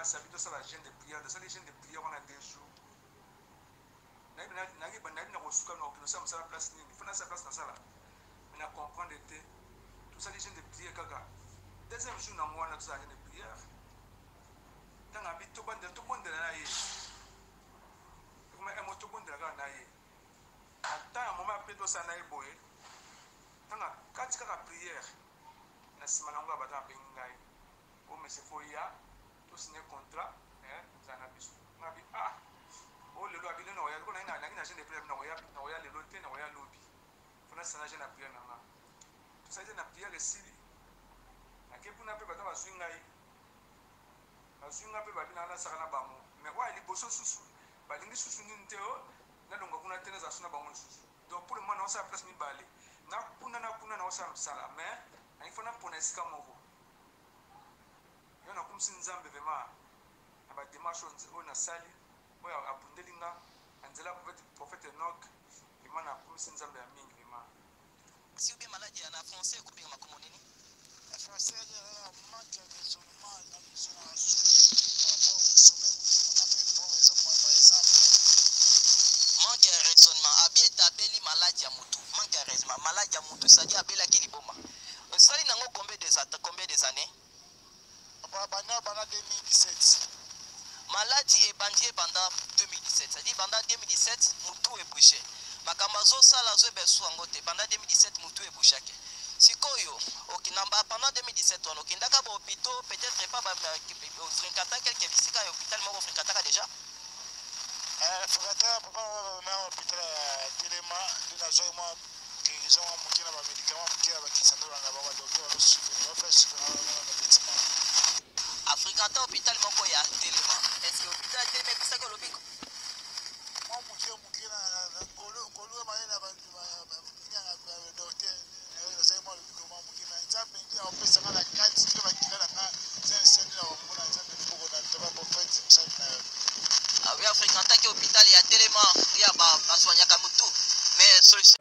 sabi to sala jeune de prière de sala jeune de prière on a 2 jours na kosuka na okino sa msala place nini fana sa place na sala na comprendre te tout ça les jeune de prière kaka deuxième jour na moi na tout ça jeune de prière dans habit to bande na ye comme un moto bande na ye attends un moment après to ça na ye boye dans kati kaka prière na sima na ngwa bata bengai o mais c'est foya to signer contrat za na biso ngabi o le lo abile na oya ko na na jeune de prière na oya le lote na oya lobi fona sana jeune na prière na nga tout ça jeune na prière esili akepuna pe bata bazwingai pe babina na saka na bango mais wa liboso susu balingi susu ninte o na longa kuna tena za suna bango susu donc pour le moment on sa place mibale na kuna na osa msala mais il faut na pona esika moko yo na kumsi nzambe vema aba démarche on na sali o abundelinga anzela prophète Enoch imana kumsi nzambe ya mingi vema si ube maladi ya na français kubinga makomo nini en français manque de raisonnement dans les manque de raisonnement abieta abeli maladi ya mutu manque de raisonnement maladi ya mutu c'est-à-dire abelaki liboma osali nango combien des années bana 2017 maladi ebandi pendant 2017 c'est-à-dire pendant 2017 mutu ebouché makambo azosala azoyebesu yango te pendant 2017 mutu ebushake sikoyo okinamba pendant 2017 wana okindaka bahôpitaux peut-être pas ofrinkata quelque bisika ya hôpital moko ofrinkataka déjà frikata papa na hôpital ya telema nde nazwaki mwa guérison mwa moke na bamédicament moke ya bakisa nde banga badokter bafrikata afrikata hôpital moko ya telema est-ce que hôpital ya telema ebisaki olobiko mwa moke na ngolu emaye na docteur nazali mwa lobiko mwa moke na nzambe nde aopesanga na kati nde bakila nanga sende na bamona nzambe liboko na taba prophète msali na yo oui afrikataki hôpital ya telema ya baswanyaka mutu mais solution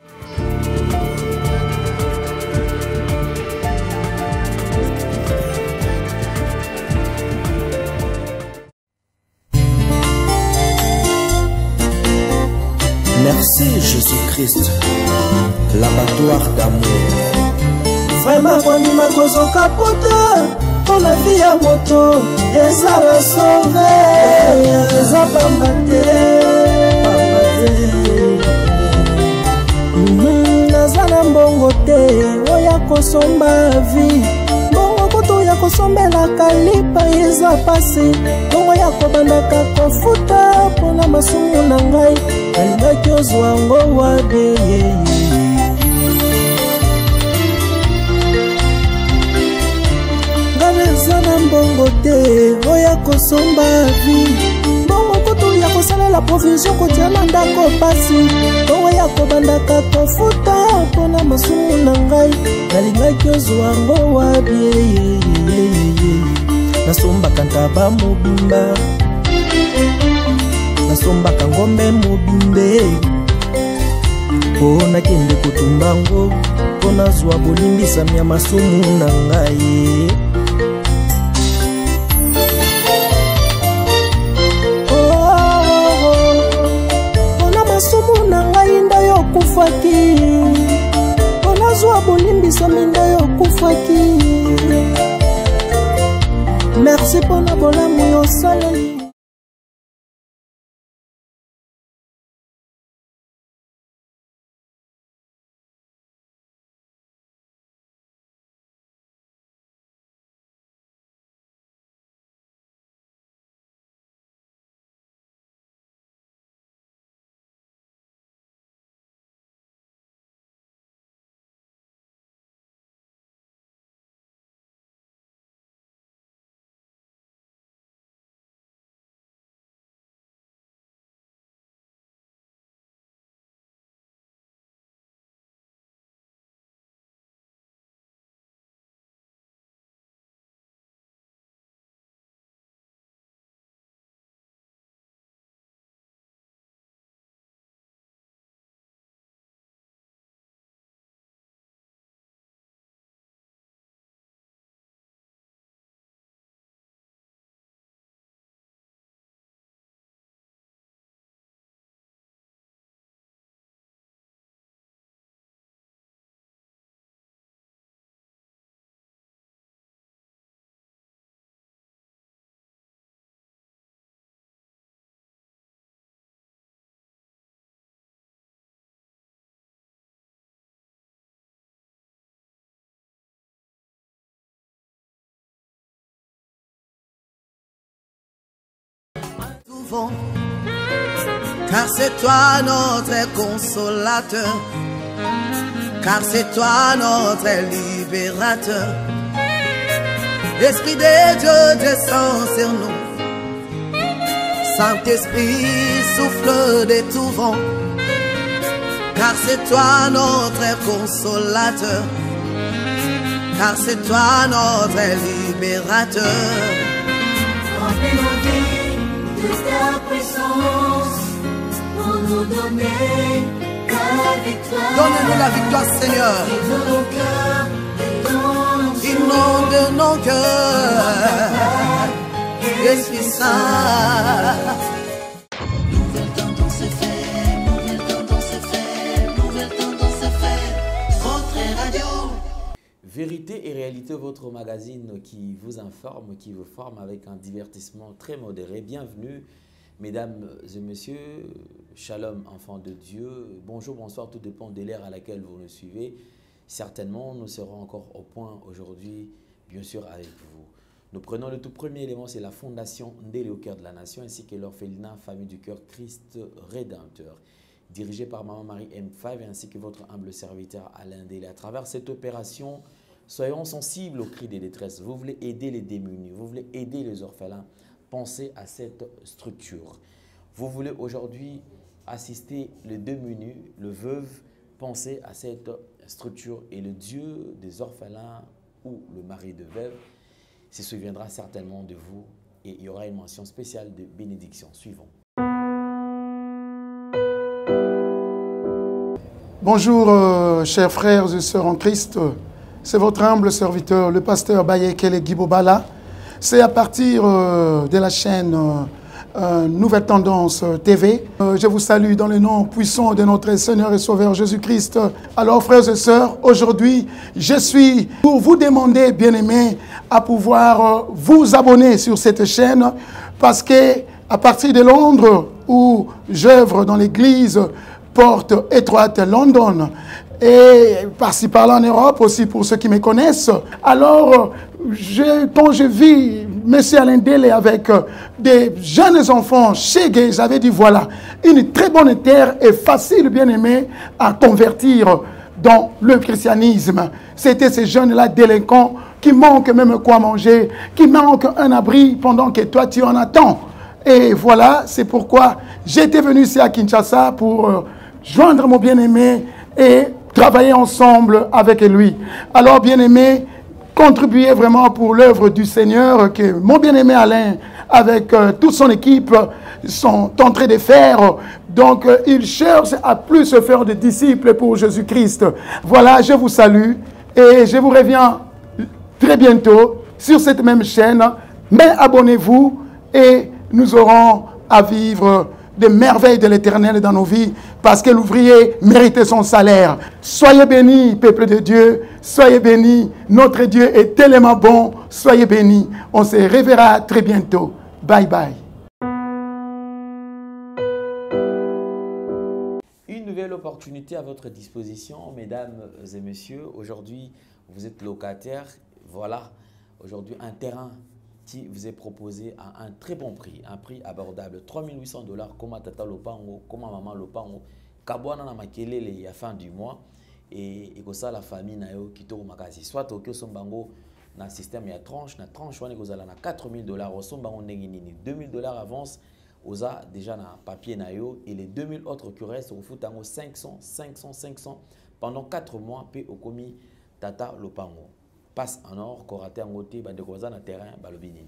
Merci Jésus-Christ, l'abattoir d'amour. Vraiment kondima kozoka pota pour la vie à moto eza la sauve eza pambate naza na mbongo te oya kosomba vie mbongo kutu ya kosombelaka lipa eza pasi mbongo ya kobandaka kofuta mpona masumu na ngai alingaki ozwa ngo wabe eza na mbongo te oya kosomba vi mbongo kutu ya kosalela provision kotia na ndako pasi mbongo ya kobandaka kofuta mpona masumu na ngai nalingaki ozwa ngo wabie nasombaka ntaba mobimba nasombaka ngombe mobimbe mpo nakende kotumba ngo mpo nazwa bolimbisami ya masumu na ngai mpona masumu na ngai nda yokufaki mpo nazwa bolimbisami nda yokufaki merci mpona bolamu yosaleli trouvons. Car c'est toi notre consolateur, car c'est toi notre libérateur. L'Esprit de Dieu descend sur nous. Saint-Esprit souffle de tout vent, car c'est toi notre consolateur, car c'est toi notre libérateur. Remplis de ta puissance pour nous donner la victoire. Donne-nous la victoire, Seigneur. Inonde nos cœurs, Esprit Saint. Nouvelle tendance est faite, nouvelle tendance est faite, nouvelle tendance est faite. Votre radio. Vérité et réalité, votre magazine qui vous informe, qui vous forme avec un divertissement très modéré. Bienvenue, mesdames et messieurs. Shalom, enfants de Dieu. Bonjour, bonsoir, tout dépend de l'ère à laquelle vous nous suivez. Certainement, nous serons encore au point aujourd'hui, bien sûr, avec vous. Nous prenons le tout premier élément, c'est la fondation Ndélé au cœur de la nation, ainsi que l'orphelinat Famille du Cœur Christ Rédempteur, dirigée par Maman Marie M5, ainsi que votre humble serviteur Alain Ndélé. À travers cette opération, soyons sensibles aux cris des détresses. Vous voulez aider les démunis, vous voulez aider les orphelins, pensez à cette structure. Vous voulez aujourd'hui assister les démunis, le veuve, pensez à cette structure. Et le Dieu des orphelins ou le mari de veuve se souviendra certainement de vous et il y aura une mention spéciale de bénédiction. Suivons. Bonjour, chers frères et sœurs en Christ. C'est votre humble serviteur, le pasteur Bayekele Guibobala. C'est à partir de la chaîne Nouvelle Tendance TV. Je vous salue dans le nom puissant de notre Seigneur et Sauveur Jésus-Christ. Alors, frères et sœurs, aujourd'hui, je suis pour vous demander, bien-aimés, à pouvoir vous abonner sur cette chaîne parce que à partir de Londres, où j'œuvre dans l'église Porte Étroite London, et par-ci par-là en Europe aussi pour ceux qui me connaissent. Alors, quand je vis M. Alain Ndélé avec des jeunes enfants chez Gay, j'avais dit voilà, une très bonne terre et facile, bien aimé, à convertir dans le christianisme. C'était ces jeunes-là délinquants qui manquent même quoi manger, qui manquent un abri pendant que toi tu en attends. Et voilà, c'est pourquoi j'étais venu ici à Kinshasa pour joindre mon bien-aimé et travailler ensemble avec lui. Alors, bien-aimé, contribuer vraiment pour l'œuvre du Seigneur que mon bien-aimé Alain, avec toute son équipe, sont en train de faire. Donc, il cherche à plus se faire de disciples pour Jésus-Christ. Voilà, je vous salue et je vous reviens très bientôt sur cette même chaîne. Mais abonnez-vous et nous aurons à vivre des merveilles de l'Éternel dans nos vies, parce que l'ouvrier mérite son salaire. Soyez bénis, peuple de Dieu, soyez bénis. Notre Dieu est tellement bon, soyez bénis. On se reverra très bientôt. Bye bye. Une nouvelle opportunité à votre disposition, mesdames et messieurs. Aujourd'hui, vous êtes locataire. Voilà, aujourd'hui, un terrain qui vous est proposé à un très bon prix, un prix abordable, 3 800 $, comme Tata Lopango, comme Maman Lopango, Kabwana na makelele à fin du mois, et comme ça la famille na yo qui tourne makasi. Soit au Sombango, na système ya tranche, na tranche wana kozala na 4 000 $, au Sombango ndenge nini, 2 000 $ avance, oza déjà na papier na yo, et les 2 000 autres qui restent, au futango 500, 500, 500, pendant 4 mois, pe au komi Tata Lopango. Passe en or, koraté en goté, bande koza na terrain, balobini.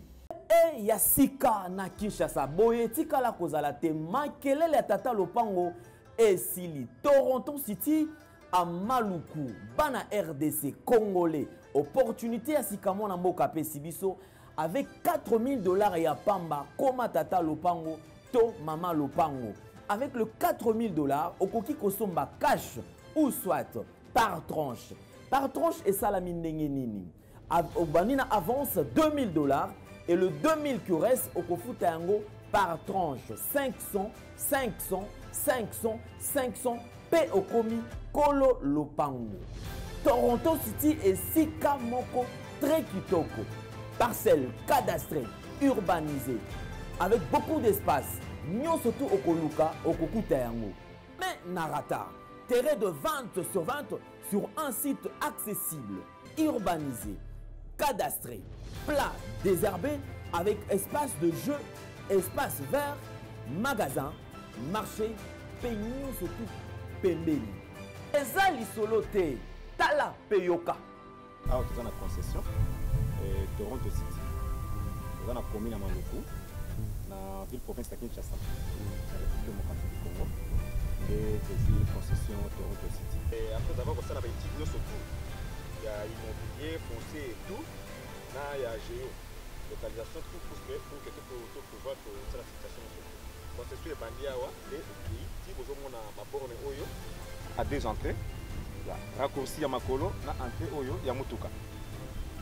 E ya sika na Kinshasa, boye tika la kozala te makelele Tata Lopango esili. Toronto City à Maluku, bana RDC congolais. Opportunité à sika mona mboka pe sibiso avec 4 000 $ ya pamba koma Tata Lopango to Mama Lopango. Avec le 4 000 $, okoki kosomba cash ou soit par tranche. Par tranche et salamine nini. Obanina avance 2 000 $ et le 2 000 qui reste au kofuta yango par tranche 500, 500, 500, 500 P okomi Kolo Lopango. Toronto City et Sika Moko très kitoko. Parcelle cadastrée, urbanisée, avec beaucoup d'espace, nyonso tu okoluka okokuta yango. Mais narata, terrain de vente sur vente sur un site accessible, urbanisé, cadastré, plat, désherbé, avec espace de jeu, espace vert, magasin, marché, peignon surtout pembeni. Eza lisolo te, tala peyoka. Ah, tu as la concession Toronto City. Tu as la commune à Maluku, la ville province de Kinshasa, la République démocratique du Congo. Et c'est concession Toronto City. Et après avoir ça, il y a des petits surtout. Il y a immobilier, foncier et tout. Là, il y a géo. Localisation, tout pour que tu peux pouvoir la situation. Concession est bandit et si vous avez ma borne Oyo, à 2 entrées. Raccourci à Makolo, na entrée Oyo, il y a Mutuka.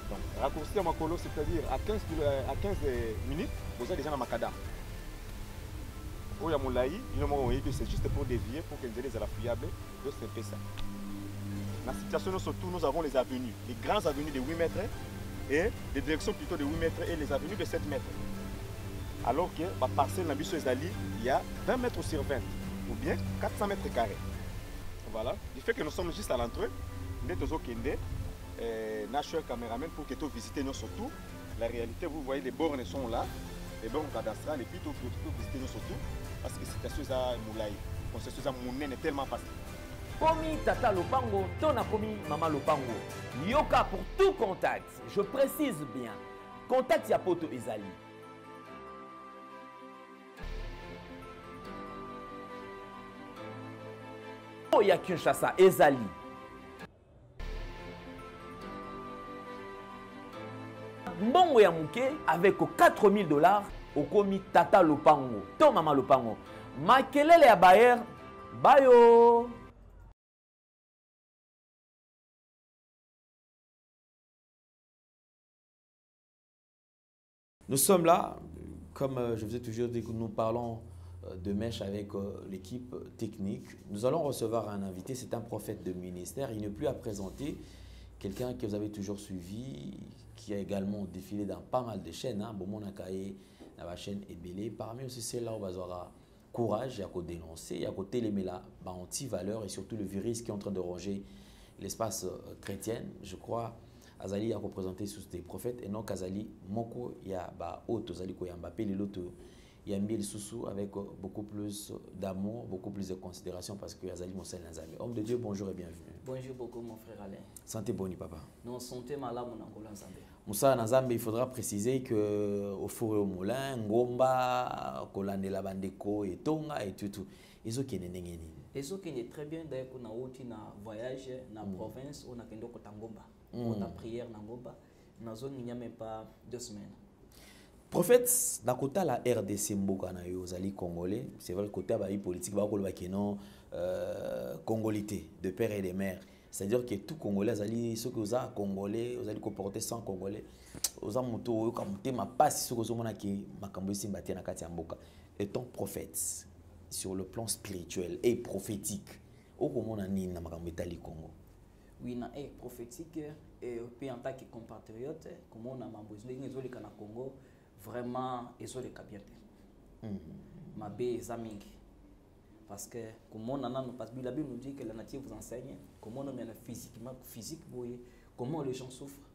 Donc, raccourci à Makolo, c'est-à-dire à 15 minutes, vous avez déjà dans Makadam. Oya Moulaï, c'est juste pour dévier, pour que les ailes soient fiables, de c'est ça. La situation, surtout, nous avons les avenues, les grandes avenues de 8 mètres et des directions plutôt de 8 mètres et les avenues de 7 mètres. Alors que la parcelle dans Bissou Ezali, il y a 20 mètres sur 20 ou bien 400 mètres carrés. Voilà. Du fait que nous sommes juste à l'entrée, nous sommes au caméraman pour que tu visites nous surtout. La réalité, vous voyez, les bornes sont là, les bornes cadastrales, et puis tu peux visiter nous surtout. Parce que c'est situation à Moulaï. C'est situation à Mounen est tellement facile. Komi Tata Lopango, Tona Komi Mama Lopango. Yoka pour tout contact. Je précise bien. Contact Yapoto Ezali. Oya Kinshasa Ezali. Mbongo ya muke avec $4000 au komi Tata Lopango, to Mama Lopango. Makelele ya Bayer, bayo. Nous sommes là, comme je vous ai toujours dit que nous parlons de mèche avec l'équipe technique. Nous allons recevoir un invité, c'est un prophète de ministère. Il n'est plus à présenter, quelqu'un que vous avez toujours suivi, qui a également défilé dans pas mal de chaînes. Hein. Bon, mon akaye, la chaîne est belée. Parmi aussi celle-là, on va avoir courage, il y a qu'à dénoncer, il y a qu'à télémer la anti-valeur et surtout le virus qui est en train de ronger l'espace chrétien. Je crois Azali a représenté sous des prophètes et non qu'Azali Moko, il y a autre Azali ko Mbappé, l'autre il y a Mbiel Soussou avec beaucoup plus d'amour, beaucoup plus de considération parce que Azali Moussel Nazamé. Homme de Dieu, bonjour et bienvenue. Bonjour beaucoup mon frère Alain. Santé boni papa. Non, santé malade mon Angola Nzambe. Moussa Nazambe, il faudra préciser que au four et au moulin, Ngomba, Kolandela Bandeko et Tonga et tout. Ils ont qui n'est Ils ont qui est très bien d'ailleurs qu'on a outil na voyage na province on a kendo ko Tangomba. On a prière na Ngomba. Na zone il n'y a même pas 2 semaines. Prophète, dans le côté de la RDC Mboka na yo zali congolais, c'est vrai le côté de politique ba ko le non congolité de père et de mère. C'est-à-dire que tout Congolais, ceux qui sont Congolais, vous allez comporter sans Congolais, vous allez monter ma passe sur vous allez qui makamboisi mbati na kati mboka. Étant prophète sur le plan spirituel et prophétique, au comment on a ni na makambetali Congo. Oui, na prophétique et puis en tant que compatriote, comme on a mamboisi les kana Congo, vraiment ils ont les cabinettes. Ma bé zamingi. Parce que comme on a parce que la Bible nous dit que la nature vous enseigne comment on est physiquement physique comment les gens souffrent.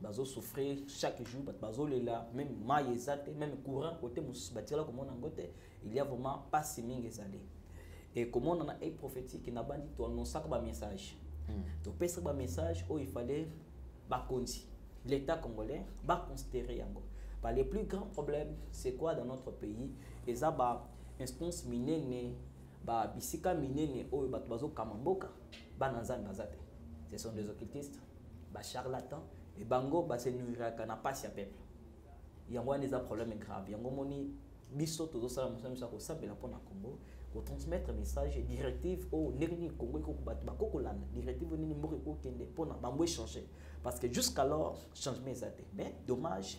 Bazo souffrir chaque jour, bazo là même maïzate même courant côté musbatira comme on a ngote il y a vraiment pas si mingi et comment on a un prophétique qui n'a pas dit to annoncer ba message. Donc pesa ba message où il fallait ba konzi l'état congolais ba considérer yango. Bah, les plus grands problèmes c'est quoi dans notre pays et ça ba instance minene ba bisika minene oyo bato bazo kamamboka bananzani bazate. Ce sont des occultistes, ba charlatans et bango ba se nuiraka na passe ya peuple. Yango wana eza problème grave. Yango moni biso tozo sala musa ko sabela pona Congo ko transmettre message directive au nini Congo ko bato bakokolanda directive nini mboka ko kende pona bambo changer parce que jusqu'alors changement ezate. Mais dommage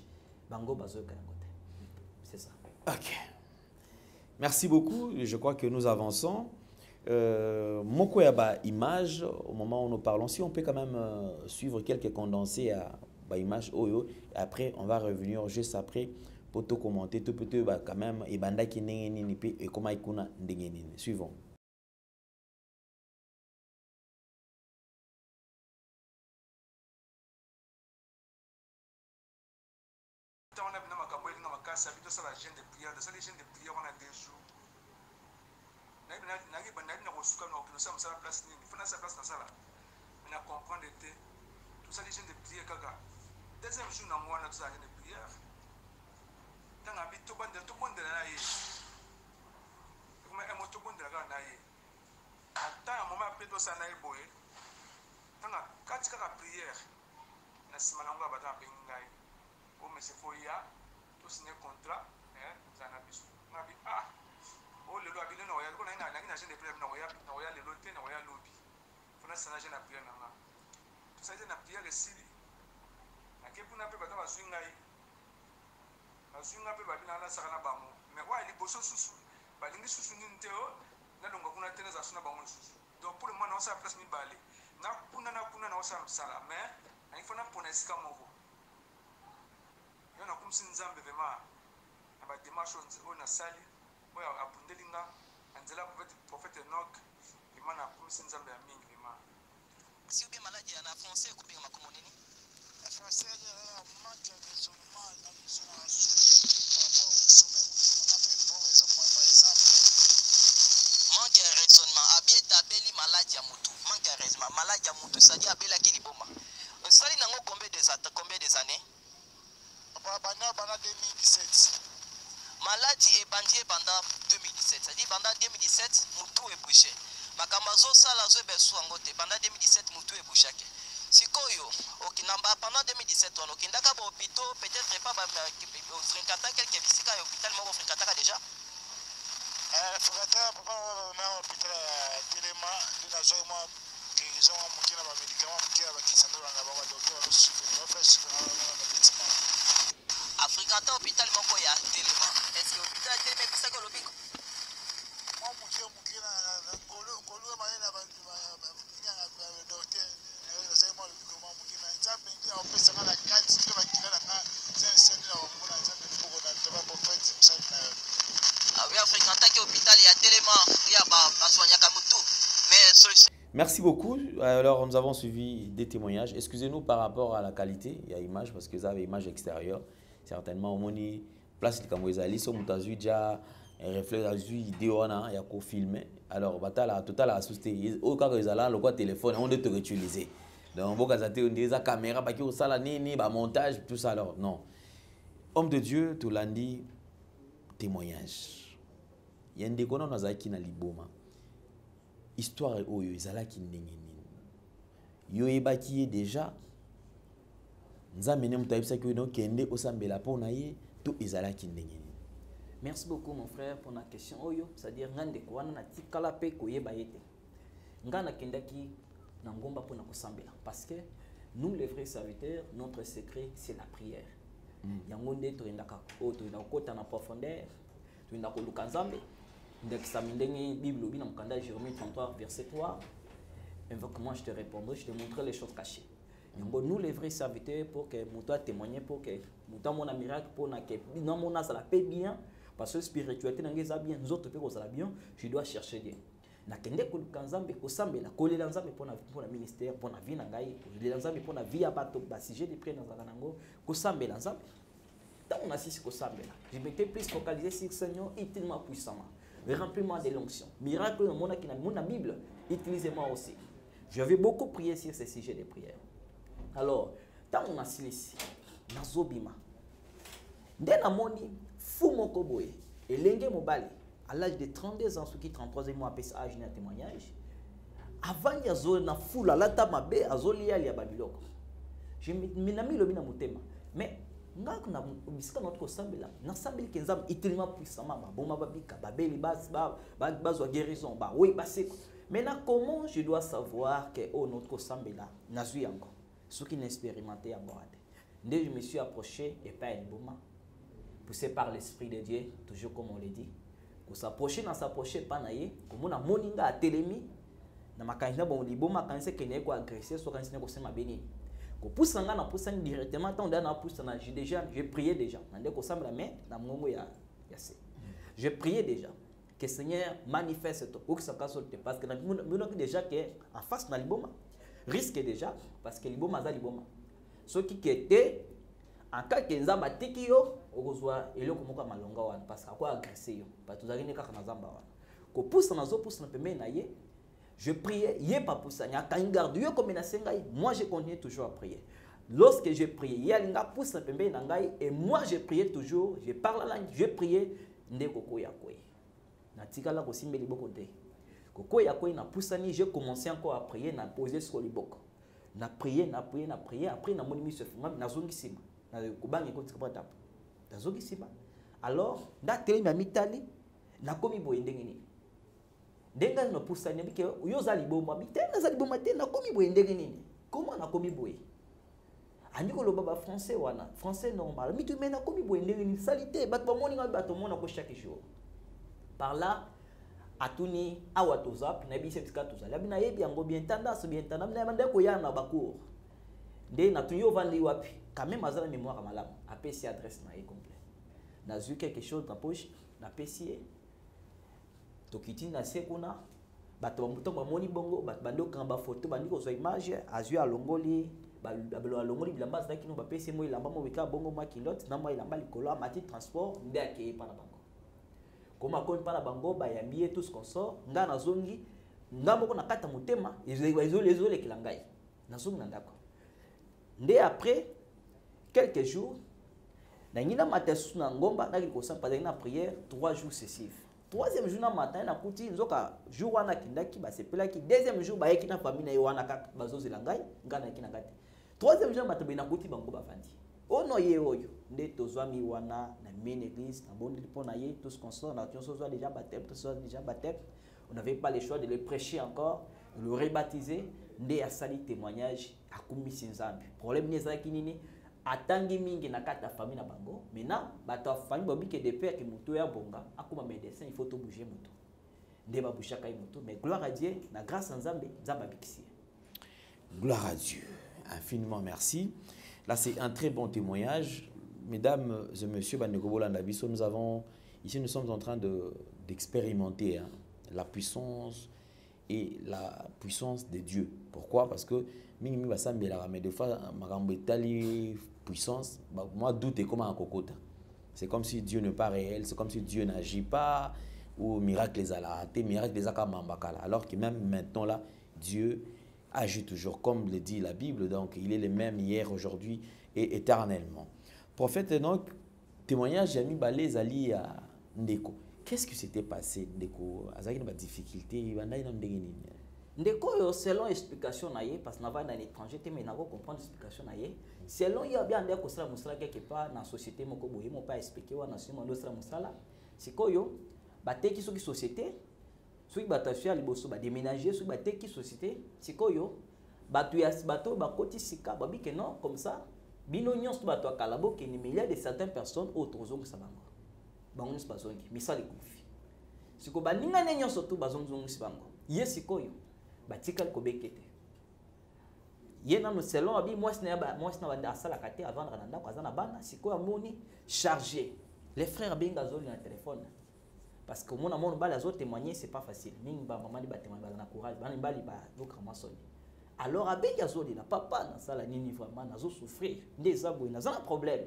bango bazo ka yango te. C'est ça. OK. Merci beaucoup. Je crois que nous avançons. Moko yaba image au moment où nous parlons. Si on peut quand même suivre quelques condensés à image Oyo. Après, on va revenir juste après pour te commenter, tout peut-être bah, quand même, et banda qui n'est ni pe et comment ikuna ndengeni. Suivons. On a bien ma campagne, on a ma casse, habite sur la chaîne de prière, de les chaînes de prière, on a des jours. Nagi bandai na kosuka na okino sa msala place nini, fana sa place na sala. Mais na comprendre était tout ça les chaînes de prière kaka. Deuxième jour na moi na tout ça les chaînes de prière. Dans un bit tout bon de la ye. Comme un mot tout bon de la ye. Attends un moment après tout ça na ye boye. Dans un quatre kaka prière. Na simananga bata bengai. Comme c'est foya, tout signé contrat, ça n'a plus. Nabi ah, oh le loi bino ya ko na na jeune de prière na ya le loté na ya lobby. Fona sana jeune na prière na. Tout ça jeune na prière le sili. Na ke puna pe bata bazwinga yi. Bazwinga pe babina na saka na bango. Mais wa li boso susu. Balingi susu ni nteo na longa kuna tena za suna bango susu. Donc pour le moment on sa place mi balé. Na kuna na osa msala mais il faut na ponesika moko. Na kumsi nzambe vema na ba démarche on a sali oya abundelinga anzela prophète Enoch imana kumsi nzambe ya mingi vema si bien maladie en français ko bien makomo nini en français la manque de raisonnement la mission à sommet on appelle bon raisonnement par exemple manque de raisonnement abie tabeli maladie ya mutu manque de raisonnement maladie ya mutu ça dit abela ki liboma sali nango combien des années pendant 2017. Maladie est bandie pendant 2017. C'est-à-dire pendant 2017, Moutou est bouché. Makamazo sala zo besu angote pendant 2017 Moutou est bouché. Sikoyo, pendant 2017 on okindaka ba hôpital peut-être pas ba Frinkata quelques visika hôpital moko Frinkata déjà. Frinkata papa na hôpital tellement de zo moi guérison mukina ba médicaments mukina ba kisando na ba docteur ba suivre ba faire Afrikata hôpital moko ya Téléma. Est-ce que hôpital Téléma est ça que l'obiko? Moi mukina na ngolo ma na ba docteur c'est moi l'obiko moi mukina nzambe ndia opesa na kati tu ba kila na c'est na mona nzambe pour na taba prophète ça na ah oui Afrikata ki hôpital ya Téléma ya ba soigner kamutu mais solution. Merci beaucoup. Alors, nous avons suivi des témoignages. Excusez-nous par rapport à la qualité. Il y a image parce que vous avez image extérieure. Certainement, on a place de Kamouezali. Si on a vu déjà un reflet, on a vu vidéo, il y a filmé. Alors, total à associer. Au cas où ils ont le téléphone, on doit te réutiliser. Donc, on a des caméras, montage, tout ça. Alors, non. Homme de Dieu, tout lundi, témoignage. Il y a un déconnant dans la Liboma. Histoire oyo ezalaki ndenge nini yo ebaki déjà nzambe ne mutayebisa ki no kende osambela pona ye to ezalaki ndenge nini. Merci beaucoup mon frère pour la question oyo, c'est-à-dire ngande ko wana na tikala pe ko yeba yete ngana kendaki na ngomba pona ko sambela parce que nous les vrais serviteurs notre secret c'est la prière. Yango nde to ndaka o to ndakota na profondeur to ndako luka nzambe. Ndexamine Bible dans le candidat Jérémie 33 verset 3. Invoque-moi, je te répondrai, je te montrerai les choses cachées. Nous les vrais serviteurs pour que nous témoigner pour que nous mon miracle pour que non mon asa la paix bien parce que spiritualité n'engage bien nous autres peut ça bien je dois chercher Dieu. Na kende ko kanzambe ko sambela ko le nzambe pour la ministère pour la vie na ngai le nzambe pour la vie abato ba sujet de près dans zanango ko sambela nzambe. Tant on assiste ko sambela. Je m'étais plus focalisé sur Seigneur tellement puissamment. Remplis-moi de l'onction. Miracle dans mon Bible, utilisez-moi aussi. J'avais beaucoup prié sur ces sujets de prière. Alors, tant on a silence, nazobima. Dès la moni, fou mon koboye, et l'engue mobile, à l'âge de 32 ans, ce qui 33 mois après ça, âge de témoignage, avant il y a zone fou la lata mabe, azoli ali ababiloko. Je m'ai mis le bina mutema, mais ngako na bisika notre sambela na sambeli kenzam itilement puissamment boma babika babeli bazwa guérison ba oui baseko maintenant comment je dois savoir que oh notre sambela nazui encore ce qui n'expérimenté encore dès je me suis approché et pas un boma poussé par l'esprit de Dieu toujours comme on le dit pour s'approcher na s'approcher pas naie comme on a moninga a télémi na makanisa bon liboma kanisa kene ko agresser so kanisa ko sema beni Ko poussa nga na poussa directement tant na poussa na j'ai prié déjà. Nande ko sambla mais na mongo ya se. Je priais déjà que Seigneur manifeste au que ça casse parce que nous déjà que en face na liboma risque déjà parce que liboma za liboma. Ce qui était en cas que nzamba tiki yo okozwa eloko moko malonga wana parce que quoi agresser yo parce que tozali ne kaka na zamba wana. Ko poussa na zo poussa na pembe na ye. Je priais, il n'y a pas pour ça. Il y a un garde, moi je continuais toujours à prier. Lorsque je priais, il y a un gars pour ça, et moi je priais toujours, je parle la langue, je priais, ndeko ya kwe. Na tika la ko simbe liboko te. Koko ya kwe na poussani, j'ai commencé encore à prier, na poser sur liboko. Na prier, après na moni se fuma, na zongi sima. Na kubangi ko tika tap. Na zongi sima. Alors, na tele ma mitali, na komi boye ndenge ni. Denga no poussa ni bike yo zali bomba bitena zali bomba te na komi boye ndenge nini comment na komi boye andiko lo baba français wana français normal mitu mena komi boye ndenge nini salité bat ba moni bato mona ko chaque jour par là atuni awa to zap na bise tika to zali bina yebi yango bien tendance na mande ko yana bakour nde na tunyo vandi wapi quand même azala mémoire malamu apesi adresse na e complet na zu quelque chose dans poche na pesier tokiti na sekuna bato bamuto bamoni bongo bato bando kamba photo bandiko zo image azui alongoli babelo alongoli bilamba zaki no bapesi mo ilamba mo wika bongo ma kilote na mo ilamba likolo mati transport nde akeye pana bango koma ko pana bango ba yambie tous consort nga na zongi nga moko na kata motema ezole kilangai na zongi na ndako nde après quelques jours na ngina matesu na ngomba na ko sa pas na prière 3 jours successifs. Troisième jour na matin na kuti nzoka jour wana kindaki ba sepelaki deuxième jour ba yeki na famille na wana kaka bazozela ngai ngana yeki na kati troisième jour mato na kuti bango bafandi ono ye oyo nde tozwami wana na main église na bondi pona ye tous consort na tionso soit déjà baptême on n'avait pas le choix de le prêcher encore de le rebaptiser nde asali témoignage akumisi nzambe problème nezaki nini atangi mingi na kata famille na bango maintenant bato famille bobi que de père que muto ya bonga akuma médecin il faut tout bouger muto ndeba bushaka muto mais gloire à Dieu na grâce à Nzambe Nzamba bikisi. Gloire à Dieu, infiniment merci. Là c'est un très bon témoignage mesdames et messieurs Bandekobola Ndabiso, nous sommes en train d'expérimenter la puissance et la puissance de Dieu. Pourquoi? Parce que mingi basambela mais des fois makambo etali puissance moi doute comment un cocota. C'est comme si Dieu n'est pas réel, c'est comme si Dieu n'agit pas ou miracle les ala, miracle les akamambakala. Alors que même maintenant là Dieu agit toujours comme le dit la Bible, donc il est le même hier, aujourd'hui et éternellement. Prophète donc témoignage Jami Balé Zali à Ndeko. Qu'est-ce qui s'était passé Ndeko? Azaki na difficulté, bandai na ndengeni. Ndeko selon explication na ye parce que na va dans l'étranger te mais na ko comprendre explication na ye. Selon il y a bien ndeko sala musala quelque part na société moko boye mo pas expliquer wana sima ndo sala musala. Sikoyo bateki soki société soki batafia liboso ba déménager soki bateki société sikoyo batu ya bato bakoti sika babi que non comme ça bino nyonso bato akalabo que ni milliard de certaines personnes autres zongo sabango. Bango nsi bazongi misali kufi. Siko baninga ne nyonso tu bazongo sibango. Yesikoyo batika kobekete. Yena no selon abi moi na banda asala kate avant na ndako azana bana sikoyo amoni chargé. Les frères benga zoli na téléphone. Parce que mon amour bala zo témoigner c'est pas facile. Mingi ba maman ba témoigner na courage bana mbali ba dokama soni. Alors abenga zoli na papa na sala nini vraiment na zo souffrir. Ndeza boy na za problème.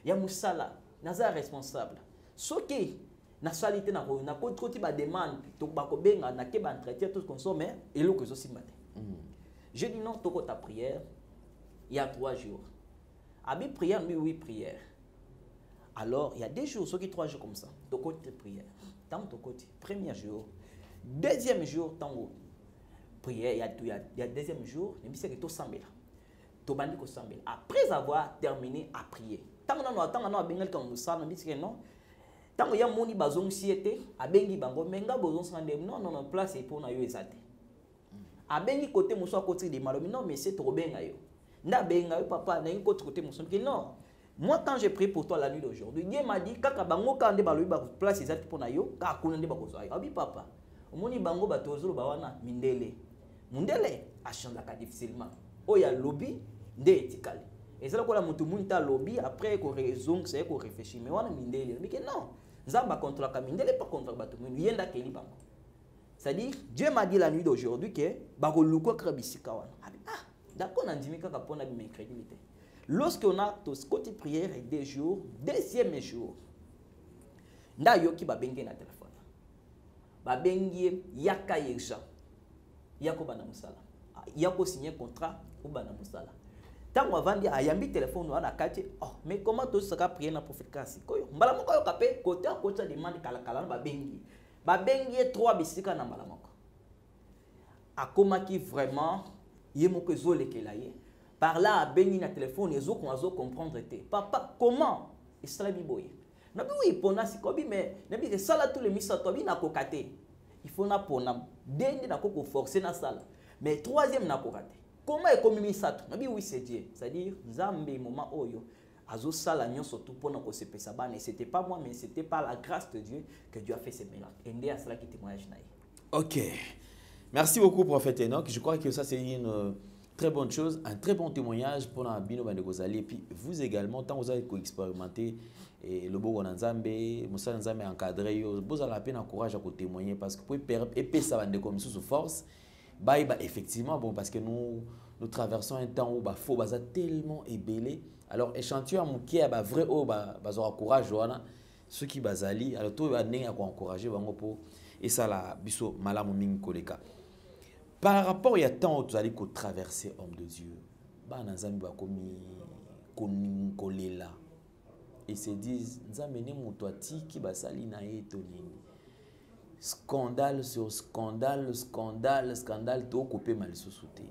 Ya musala na za responsable. Soki na salité na côté ba demande to ba ko benga na ke ba entretien tout consommer et lo que zo simbate. Je dis non to ta prière il y a 3 jours. Abi prière oui prière. Alors il y a 2 jours ceux qui 3 jours comme ça to côté prière. Tant to côté premier jour, deuxième jour tango prière il y a deuxième jour, il me dit que to sambela. To bandi ko sambela après avoir terminé à prier. Tango na bengal comme ça na dit que non. Tango ya moni bazong siete abengi bango menga bozong sande non place pour na yo ezate abengi côté muso côté de malobi non mais c'est trop benga yo nda benga yo papa na côté muso que non moi quand j'ai prié pour toi la nuit d'aujourd'hui Dieu m'a dit kaka bango kande balobi ba place ezate pour na yo ka kuna nde bakozwa yo abi papa omoni bango batozolo ba wana mindele a change ka difficilement oya lobby nde etikali ezala kola mutu munta lobby après ko raison c'est ko réfléchir mais wana mindele mais que non nzamba contre la mindele pas contre bato mundu yenda keli bango c'est-à-dire Dieu m'a dit la nuit d'aujourd'hui que bako luko krabisika wana ah d'accord nandimika ka pona bi mercredi mité lorsqu'on a tous côté prière et des jours deuxième jour nda yoki ba bengi na téléphone ba bengi yaka yeja yako bana musala yako signer contrat ou bana musala tant avant dia ayambi téléphone wana kati oh mais comment tout sera prier na prophète kasi koyo mbala moko yo kapé côté à côté demande kala kala ba bengi 3 bisika na mbala moko akomaki vraiment yemoko ezolekela ye par là bengi na téléphone ezoko azo comprendre te papa comment isla biboye na bi oui pona sikobi mais na bi sala tous les misa to bi na kokate il faut na pona dende na koko forcer na sala mais troisième na kokate comment ekomi sato na bi oui c'est Dieu c'est-à-dire nzambe moment oyo azo sala nyonso tout pona ko sepesa bana c'était pas moi mais c'était par la grâce de Dieu que Dieu a fait ces miracles et ndé à cela qui témoignage naï. OK. Merci beaucoup prophète Enoch, je crois que ça c'est une très bonne chose, un très bon témoignage pour Bino Bandegozali et puis vous également tant vous avez expérimenté et le beau Nzambe, Moussa Nzambe encadré, vous avez la peine encourage à témoigner parce que pour épée ça va comme sous force. Bah effectivement bon parce que nous traversons un temps où bah faut baza tellement ébélé. Alors échantillon mukie ba vrai oh bah courage wana ceux qui bazali alors tout va nenga ko encourager bango pour et ça la biso malamu mingi koleka. Par rapport à temps où tu allais traverser homme de Dieu, bah Nzambe ba komi kolela. Ils se disent Nzambe ne mutwati ki basali na yeto nini. Scandale sur scandale, scandale, scandale, tout coupé mal sous-souté.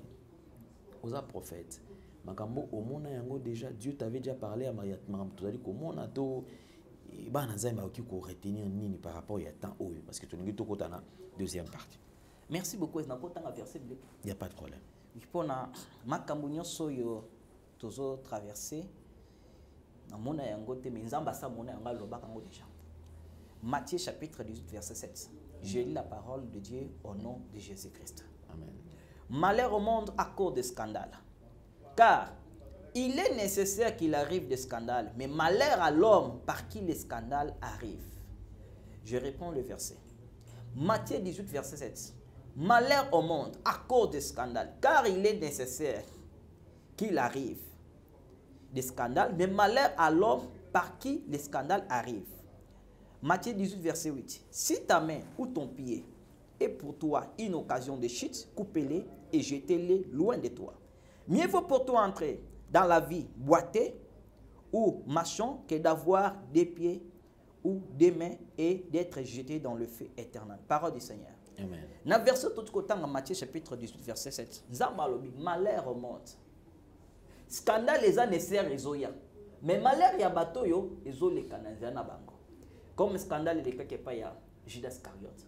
Aux prophètes, makambo au monde yango déjà Dieu t'avait déjà parlé à Mariat Maram, tu as dit comment on a tout et bah Nzambe a ko retenir nini par rapport à temps oyo parce que tu n'es pas na deuxième partie. Merci beaucoup na ko tanga verset bleu. Il y a pas de problème. Il faut na makambo nyonso yo tozo traverser na mona yango te mais Nzamba sa mona yango lobaka ngo déjà. Matthieu chapitre 18 verset 7. Je lis la parole de Dieu au nom de Jésus-Christ. Amen. Malheur au monde à cause des scandales. Car il est nécessaire qu'il arrive des scandales, mais malheur à l'homme par qui les scandales arrivent. Je réponds le verset. Matthieu 18 verset 7. Malheur au monde à cause des scandales, car il est nécessaire qu'il arrive des scandales, mais malheur à l'homme par qui les scandales arrivent. Matthieu 18, verset 8. Si ta main ou ton pied est pour toi une occasion de chute, coupez-les et jetez-les loin de toi. Mieux vaut pour toi entrer dans la vie boitée ou marchant que d'avoir des pieds ou des mains et d'être jeté dans le feu éternel. Parole du Seigneur. Amen. Dans le verset tout côté dans Matthieu chapitre 18, verset 7. Zambalobi, malheur au monde. Scandale les a nécessaires ezoya. Mais malheur ya bato yo ezo le kanazia na bango. Comme scandale de quelque part ya Judas Iscariote.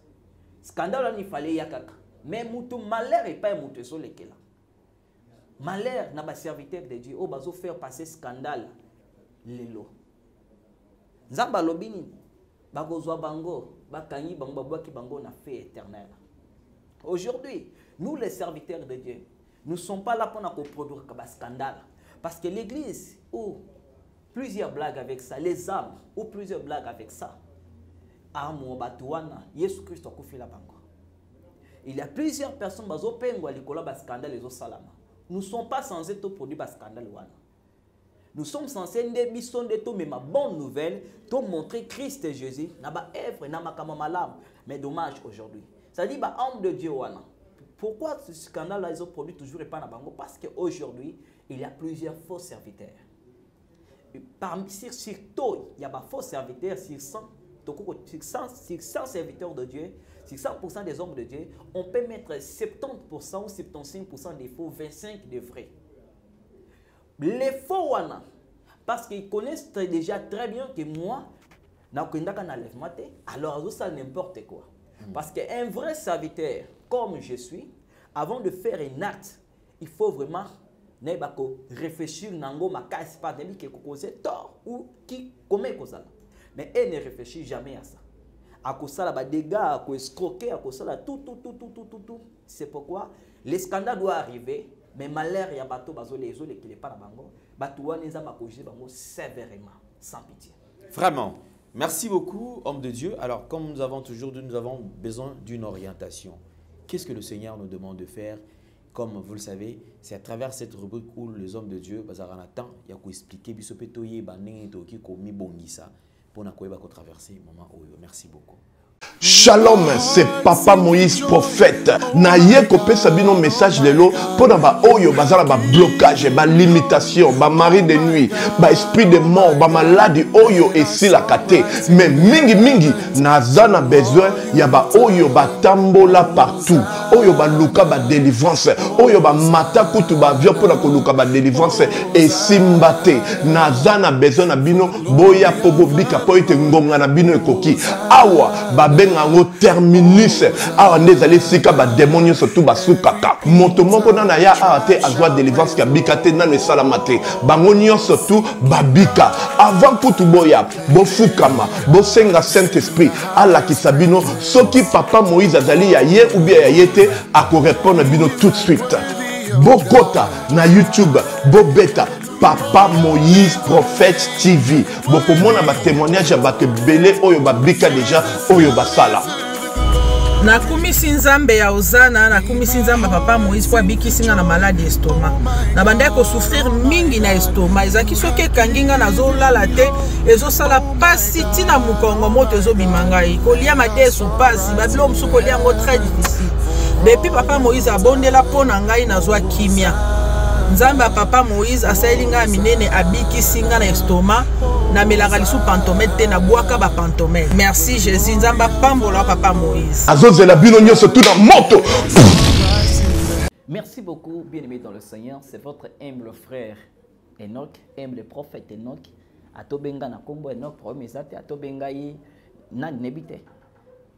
Scandale il fallait ya kaka. Mais mutu malheur et pas mutu ezo le kela. Malheur na ba serviteur de Dieu o bazo faire passer scandale lelo. Nzamba lobini bakozwa bango bakanyi bango babwaki bango na feu éternel. Aujourd'hui, nous les serviteurs de Dieu, nous ne sommes pas là pour produire un scandale. Parce que l'église, ou plusieurs blagues avec ça, les âmes, ou plusieurs blagues avec ça, il y a plusieurs personnes qui ont un scandale. Nous ne sommes pas censés produire un scandale. Nous sommes censés mais ma bonne nouvelle, montrer Christ et Jésus, mais dommage aujourd'hui. C'est-à-dire, homme de Dieu, pourquoi ce scandale-là, ils ont produit toujours et pas dans parce qu'aujourd'hui, il y a plusieurs faux serviteurs. Parmi surtout, il y a des faux serviteurs sur 100 serviteurs de Dieu, sur 100% des hommes de Dieu, on peut mettre 70% ou 75% des faux, 25% des vrais. Les faux, parce qu'ils connaissent déjà très bien que moi, alors ça n'importe quoi. Parce qu'un vrai serviteur, comme je suis, avant de faire un acte, il faut vraiment réfléchir nango makas pas de qui cause tort ou qui commet cause là. Mais elle ne réfléchit jamais à ça. À cause ça la dégâts, à escroquer, à cause ça tout. C'est pourquoi les scandales doivent arriver, mais malheur ya bato bazole qui pas na bango bato wana eza bakojé bango sévèrement sans pitié. Vraiment. Merci beaucoup, homme de Dieu. Alors, comme nous avons toujours dit, nous avons besoin d'une orientation. Qu'est-ce que le Seigneur nous demande de faire? Comme vous le savez, c'est à travers cette rubrique où les hommes de Dieu, il y a expliquer pour traverser le moment. Merci beaucoup. Shalom, c'est Papa Moïse prophète. Na ye kopé sabino message lelo pour ba oyo bazala ba blocage, ba limitation, ba mari de nuit, ba esprit de mort, ba maladie oyo et si la kate. Mais mingi nazana besoin ya ba oyo ba tambola partout. Oyo ba luka ba délivrance, oyo ba mata kutu ba vio pour la luka ba délivrance et simbate. Nazana besoin na bino boya pobo bika po ite ngonga na bino ekoki. Awa ba bengango terminus awa ndezali sika ba démonios surtout ba sukaka moto moko na ya ate azwa délivrance ka bikate na ne salamate bango nyonso surtout babika avant kutu boya bo fukama bo senga Saint Esprit ala kisabino soki Papa Moïse azali ya ye ou bien ya yete ako répondre bino tout de suite bokota na YouTube bobeta Papa Moïse prophète TV. Beaucoup de monde a témoignage avec belé oyo babika déjà oyo basala. Na kumisi nzambe ya ozana na kumisi nzambe Papa Moïse kwa bikisinga na maladie estomac. Na banda ko souffrir mingi na estomac. Ezaki soke kanginga na zo lala te ezo sala pasi tina mukongo moto ezo bimangai. Kolia mate so pasi babilo msuko lia ngo très difficile. Depuis Papa Moïse abondela pona ngai na zo kimia. Nzamba Papa Moïse asayelinga minene abiki singa na estomac na melaka lisu pantomètre na boaka ba pantomètre. Merci Jésus nzamba pambola Papa Moïse. Azozela bino nyonso tout dans moto. Merci beaucoup bien-aimés dans le Seigneur, c'est votre humble frère Enoch, humble prophète Enoch. Atobenga na kombo Enoch premier zate atobenga yi na nebite.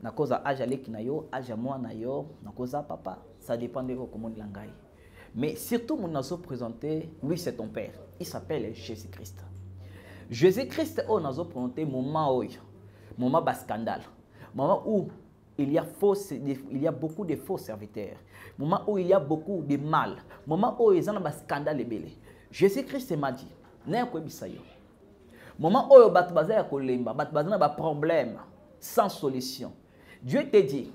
Na koza aja leki na yo, aja moi na yo, na koza papa, ça dépend de comment langai. Mais surtout, nous nous présenté, lui c'est ton père. Il s'appelle Jésus-Christ. Jésus-Christ, on nous a présenté moment bas scandale. Moment où il y a beaucoup de faux serviteurs. Moment où il y a beaucoup de mal. Moment où il y a un scandale. Jésus-Christ m'a dit, moment où il y a un problème sans solution. Dieu te dit,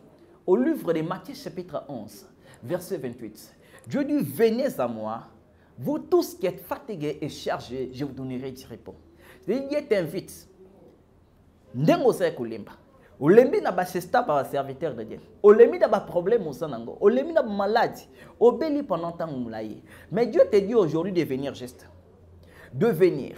au livre de Matthieu chapitre 11, verset 28, Dieu dit, venez à moi, vous tous qui êtes fatigués et chargés, je vous donnerai du repos. Dieu t'invite. N'engosez kolemba. Olembi na ba sesta par serviteur de Dieu. Olembi na ba problème au sanango. Olembi na ba maladie. Obéli pendant tant moulaye. Mais Dieu te dit aujourd'hui de venir juste. De venir.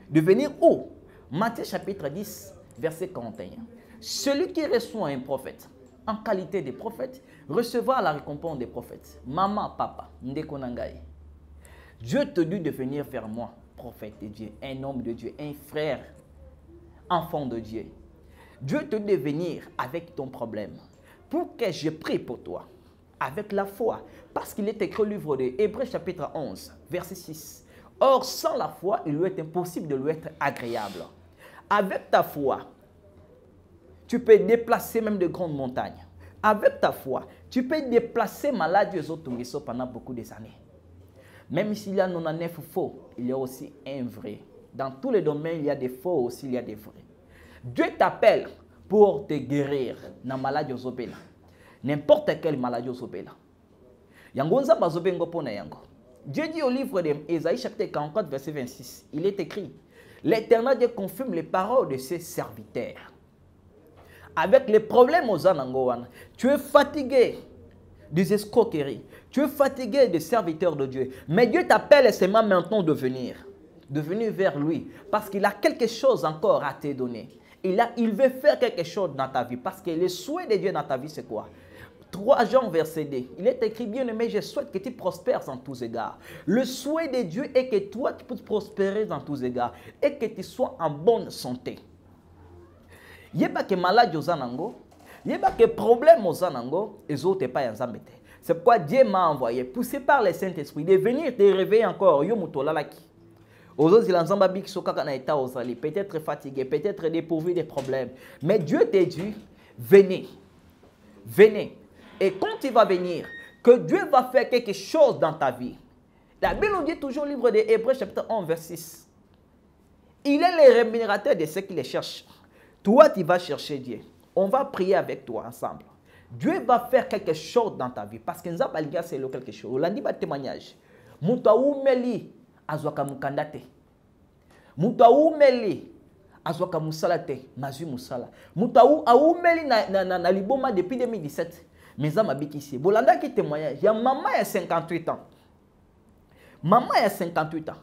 De venir où? Matthieu chapitre 10, verset 41. Celui qui reçoit un prophète, en qualité de prophète, recevoir la récompense des prophètes. Maman, papa, ndekonangaye. Dieu te dit de venir vers moi, prophète de Dieu, un homme de Dieu, un frère, enfant de Dieu. Dieu te dit de venir avec ton problème pour que je prie pour toi, avec la foi, parce qu'il est écrit au livre de Hébreux chapitre 11, verset 6. Or, sans la foi, il lui est impossible de lui être agréable. Avec ta foi, tu peux déplacer même de grandes montagnes. Avec ta foi, tu peux déplacer malades aux autres pendant beaucoup des années. Même s'il y a 99 faux, il y a aussi un vrai. Dans tous les domaines, il y a des faux aussi, il y a des vrais. Dieu t'appelle pour te guérir dans la maladie aux obéla. N'importe quelle maladie aux obéla. Yangonza bazobengo pona yango. Dieu dit au livre d'Ésaïe chapitre 44 verset 26, il est écrit, l'Éternel Dieu confirme les paroles de ses serviteurs. Avec les problèmes aux Anangoan, tu es fatigué des escroqueries, tu es fatigué des serviteurs de Dieu. Mais Dieu t'appelle seulement maintenant de venir vers lui, parce qu'il a quelque chose encore à te donner. Il veut faire quelque chose dans ta vie, parce que le souhait de Dieu dans ta vie, c'est quoi? 3 Jean verset 2, il est écrit, bien aimé, je souhaite que tu prospères en tous égards. Le souhait de Dieu est que toi, tu puisses prospérer en tous égards et que tu sois en bonne santé. Yeba que malade ozanango, yeba que problème ozanango, et autres pas yanzambete. C'est pourquoi Dieu m'a envoyé, poussé par le Saint-Esprit, de venir te réveiller encore. Yo mutolalaki. Aux il ensemble bik sokaka na état ozali, peut-être fatigué, peut-être dépourvu des problèmes. Mais Dieu t'a dit, venez. Venez. Et quand tu vas venir, que Dieu va faire quelque chose dans ta vie. La Bible nous dit toujours au livre des Hébreux, chapitre 11, verset 6. Il est le rémunérateur de ceux qui les cherchent. Toi, tu vas chercher Dieu. On va prier avec toi ensemble. Dieu va faire quelque chose dans ta vie. Parce que nous avons c'est quelque chose. On a dit témoignage. Muta umeli azwaka mukandate. Muta umeli azwaka musalate. Nazu musala. Muta umeli na liboma depuis 2017. Mais ça m'a dit ici. Bolanda qui témoignage. Il y a maman à 58 ans. Maman a 58 ans.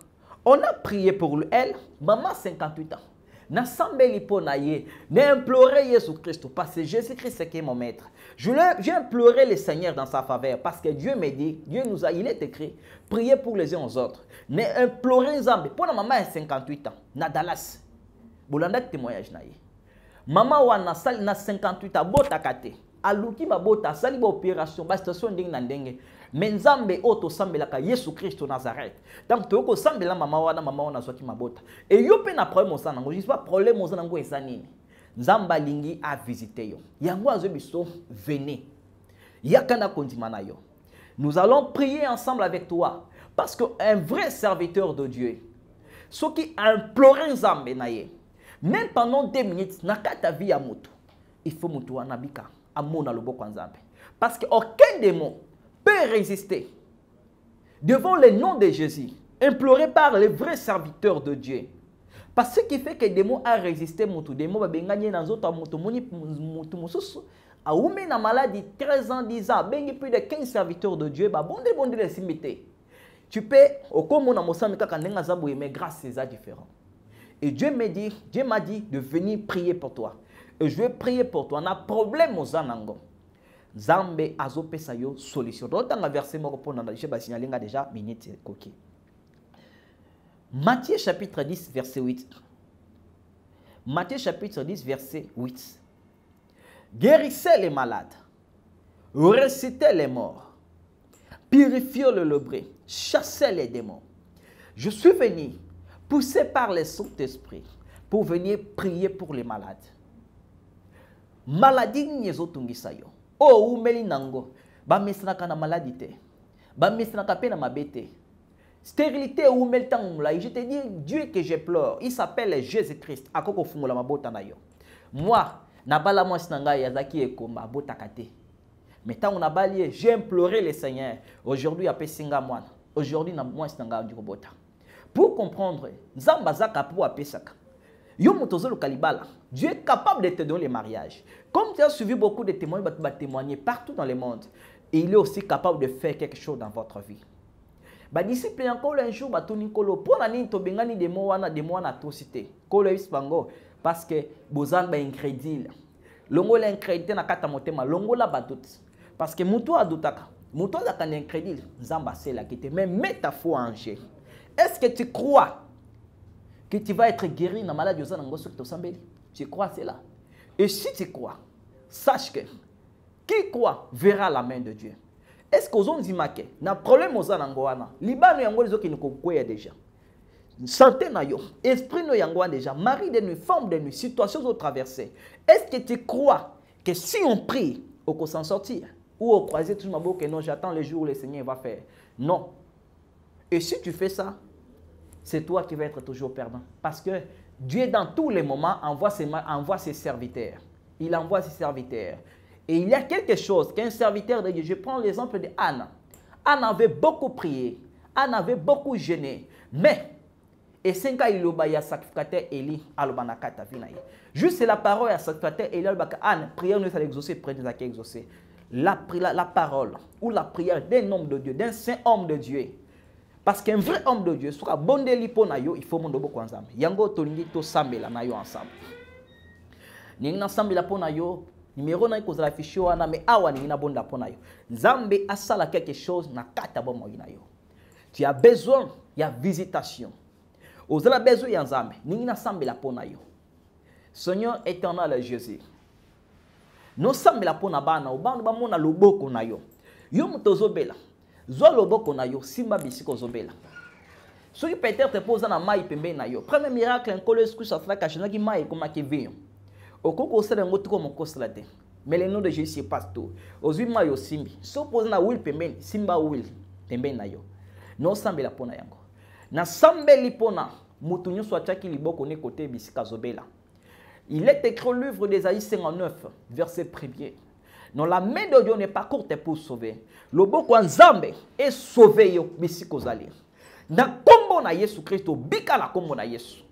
On a prié pour elle. Maman a 58 ans. N'assemblez pas naïe. N'implorer Jésus-Christ. Parce que Jésus-Christ c'est qui est mon maître. J'ai imploré le Seigneur dans sa faveur. Parce que Dieu m'a dit, il est écrit, priez pour les uns aux autres. N'implorer Zambé. Pour la maman a 58 ans. Na Dallas. Bolanda témoignage naïe. Maman a 58 ans. Bota kate. Aluki ba bota. Sali ba opération. Ba station ding nandenge. Menzambe oto sambelaka Yesu Christo Nazareth. Donc tu ko sambela mama wana swaki mabota. Et yo pe na problème osana ngo, je sais pas problème osana ngo esanini. Nzamba lingi a visiter yo. Yango azo biso venez. Yakana kondimana yo. Nous allons prier ensemble avec toi parce que un vrai serviteur de Dieu, ce qui implore Nzambe naye, même pendant 2 minutes nakata vie ya mutu, il faut mutu wana bika amona loboko Nzambe. Parce que aucun démon peut résister devant le nom de Jésus, imploré par les vrais serviteurs de Dieu. Parce que ce qui fait que les démons a résisté, les démons va gagner dans autres a oumé na maladie 13 ans, 10 ans, bengi plus de 15 serviteurs de Dieu, bah bonde les simité. Tu peux au comme on a mosami kaka nenga zabou mais grâce c'est ça différent. Et Dieu m'a dit de venir prier pour toi. Et je vais prier pour toi. On a problème aux anango. Zambe azopesa yo solution. Donc dans le verset moko pona je ba signaler déjà minute koki. Matthieu chapitre 10 verset 8. Matthieu chapitre 10 verset 8. Guérissez les malades, ressuscitez les morts, purifiez le lépreux, chassez les démons. Je suis venu, poussé par les Saint-Esprit, pour venir prier pour les malades. Maladie nyezotungisha yo. Oh, umeli nango, ba mesnaka na maladie, ba mesnaka pe na mabete. Stérilité ou meltangula. Je te dis, Dieu que je pleure, il s'appelle Jésus-Christ. Akoko fungola mabota na yo. Moi, na bala moi sinanga yazaki ekoma bota kate. Mais tant on a balié, j'ai imploré le Seigneur. Aujourd'hui, appelé singa moine. Aujourd'hui, na moi sinanga du bota. Pour comprendre, nzamba zaka pour apesaka. Yo motozo le kalibala. Dieu est capable de te donner le mariage. Comme tu as suivi beaucoup de témoins, tu vas témoigner partout dans le monde. Et il est aussi capable de faire quelque chose dans votre vie. Ba disciple encore un jour batuni kolo pour la nini to bengani de mois na to cité. Kolo ispango parce que bozan ba incrédule. Longo la incrédité na kata motema longo la badut. Parce que muto adutaka. Muto za kan incrédule, nzamba c'est la qui te mais mets ta foi en Dieu. Est-ce que tu crois que tu vas être guéri na maladie ozana ngoso to sambeli? Tu crois cela? Et si tu crois, sache que qui croit verra la main de Dieu. Est-ce que vous avez dit na problème aux anangoana libano yango les qui nous kokoya déjà santé na yo esprit no yango déjà mari de nuit femme de nuit situation au traverser. Est-ce que tu crois que si on prie on peut s'en sortir ou au croiser tout ma que non j'attends le jour où le Seigneur va faire? Non. Et si tu fais ça, c'est toi qui vas être toujours perdant parce que Dieu dans tous les moments envoie ses serviteurs. Il envoie ses serviteurs. Et il y a quelque chose qu'un serviteur de Dieu, je prends l'exemple de Anne. Anne avait beaucoup prié, Anne avait beaucoup jeûné, mais, et c'est quand il a sacrificateur Élie, albanakata vinaï. Juste la parole à sacrificateur Élie, Anne, prière nous à l'exaucer, près de la exaucer. La parole ou la prière d'un homme de Dieu, d'un saint homme de Dieu. Parce qu'un vrai homme de Dieu sera bon de lipo na yo, il faut mon dobo ensemble. Yango tolingi to sambela na yo ensemble. Ning na sambela po na yo. Numéro na kozala fichier wana mais awa ni na bonda pona yo. Nzambe asala quelque chose na kata bo mo ina yo. Tu as besoin ya visitation. Ozala besoin ya Nzambe ni na sambela pona yo. Seigneur éternel Jésus. No sambela pona bana obanda ba mona loboko na yo. Yo mutozobela. Zo loboko na yo simba bisiko zobela. Ce qui peut-être te pose na mai pembe na yo. Premier miracle en kolo esku sa fla kashina ki mai koma ki vinho. Okoko osala ngo tuko mokosala te. Mais le nom de Jésus passe tout. Ozui ma yo simbi. Suppose na will pembeni, simba will pembeni na yo. No sambela pona yango. Na sambeli pona mutu nyonso ataki liboko ne côté bisika zobela. Il est écrit au livre d'Ésaïe 59, verset 1er. Non, la main de Dieu n'est pas courte pour sauver. Le boko nzambe est sauvé yo bisiko zali. Na kombo na Yesu Christo bika la kombo na Yesu.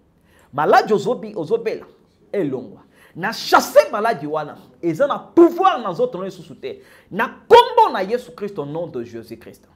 Maladi ozobela elongwa. Na chasser maladie wana eza na pouvoir na zoto no Yesu te. Na kombo na Yesu Christ au nom de Jésus Christ.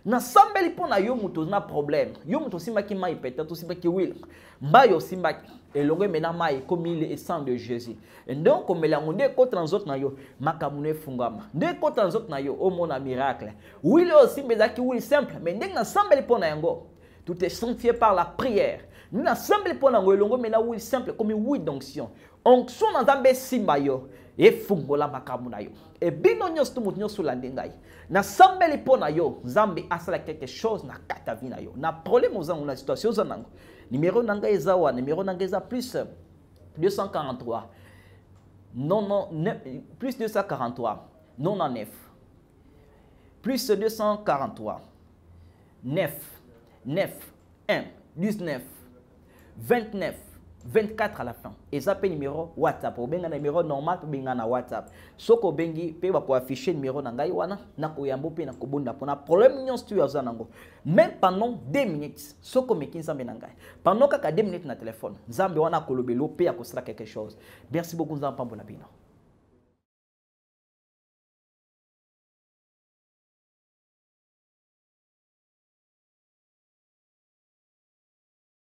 Na sambeli pona yo muto na problème. Yo muto simbaki mai peut-être simbaki will. Mba yo simbaki elongwe mena mai comme il est sang de Jésus. Et donc comme la monde ko transot na yo makamune fungama. De ko transot na yo o mona miracle. Will aussi mbezaki will simple mais ndenge na sambeli pona yango. Tout est sanctifié par la prière. Nous n'assemblons pas dans le mais oui simple comme oui d'onction. Onction dans zambe simba yo et fungola makamuna yo. Et bino nyos tu mutnyo sur la ndengai. N'assemblons pas na yo zambe asala quelque chose na katavina yo. Na problème aux gens na situation zanango. Numéro nanga ezawa numéro nanga eza plus 243. Non plus 243. Non en 9. Plus 243. 9 1 19 29 24 à la fin. Et ça peut numéro WhatsApp. Ou bien un numéro normal, ou bien un WhatsApp. Soko bengi, peut va afficher numéro nangai wana, na koyambo pe na kobunda pona problème nyon stu yaza nango. Même pendant 2 minutes, soko mekin zambe nangai. Pendant kaka 2 minutes na téléphone, zambe wana kolobelo pe akosala quelque chose. Merci beaucoup nzamba pambona bino.